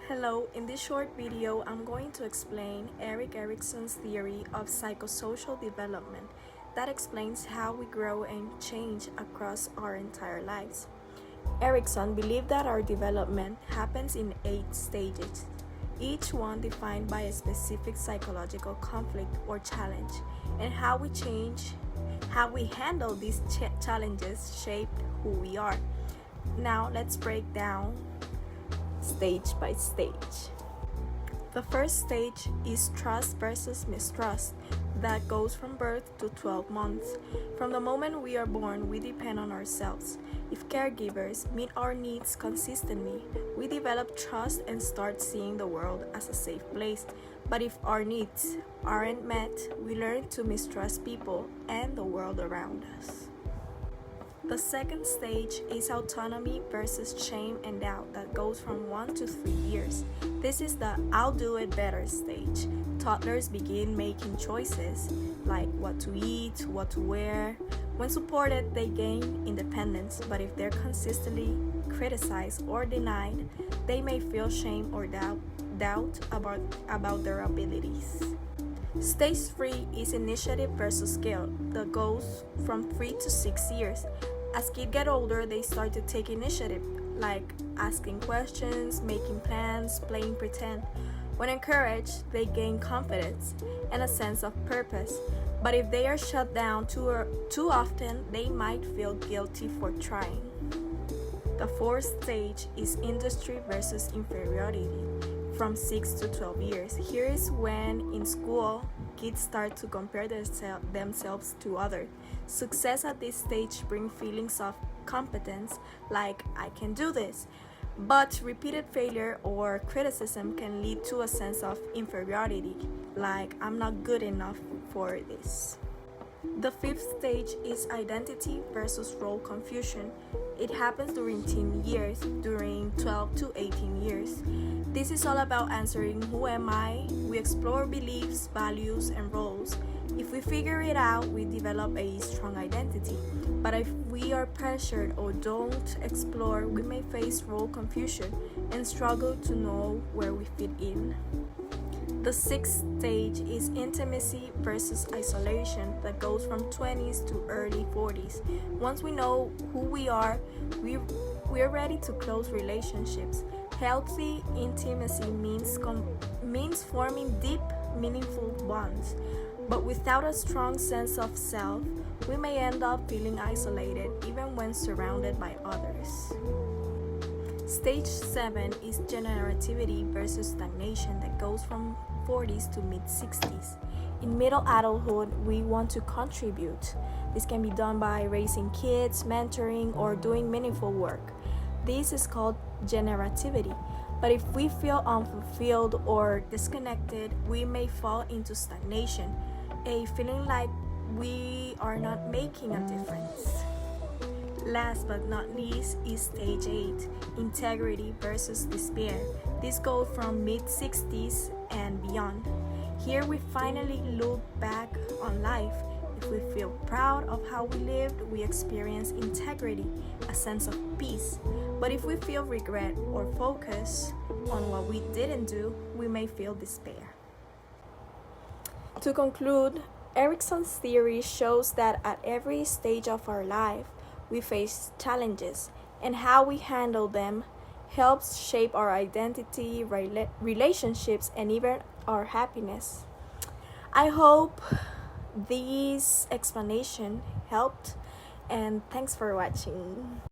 Hello, in this short video, I'm going to explain Erikson's theory of psychosocial development that explains how we grow and change across our entire lives. Erikson believed that our development happens in 8 stages, each one defined by a specific psychological conflict or challenge, and how we handle these challenges shape who we are. Now let's break down stage by stage. The first stage is trust versus mistrust that goes from birth to 12 months. From the moment we are born, we depend on ourselves. If caregivers meet our needs consistently, we develop trust and start seeing the world as a safe place. But if our needs aren't met, we learn to mistrust people and the world around us. The second stage is autonomy versus shame and doubt that goes from 1 to 3 years. This is the I'll do it better stage. Toddlers begin making choices like what to eat, what to wear. When supported, they gain independence, but if they're consistently criticized or denied, they may feel shame or doubt about their abilities. Stage 3 is initiative versus skill that goes from 3 to 6 years. As kids get older, they start to take initiative, like asking questions, making plans, playing pretend. When encouraged, they gain confidence and a sense of purpose. But if they are shut down too often, they might feel guilty for trying. The fourth stage is industry versus inferiority, from 6 to 12 years. Here is when, in school, kids start to compare themselves to others. Success at this stage brings feelings of competence, like I can do this. But repeated failure or criticism can lead to a sense of inferiority, like I'm not good enough for this. The fifth stage is identity versus role confusion. It happens during teen years, during 12 to 18 years. This is all about answering who am I? We explore beliefs, values, and roles. If we figure it out, we develop a strong identity. But if we are pressured or don't explore, we may face role confusion and struggle to know where we fit in. The sixth stage is intimacy versus isolation that goes from 20s to early 40s. Once we know who we are, we're ready to close relationships. Healthy intimacy means forming deep, meaningful bonds. But without a strong sense of self, we may end up feeling isolated even when surrounded by others. Stage 7 is generativity versus stagnation that goes from 40s to mid-60s. In middle adulthood, we want to contribute. This can be done by raising kids, mentoring, or doing meaningful work. This is called generativity. But if we feel unfulfilled or disconnected, we may fall into stagnation, a feeling like we are not making a difference. Last but not least is stage 8, integrity versus despair. This goes from mid-60s and beyond. Here we finally look back on life. If we feel proud of how we lived, we experience integrity, a sense of peace. But if we feel regret or focus on what we didn't do, we may feel despair. To conclude, Erikson's theory shows that at every stage of our life, we face challenges, and how we handle them helps shape our identity, relationships, and even our happiness. I hope this explanation helped, and thanks for watching.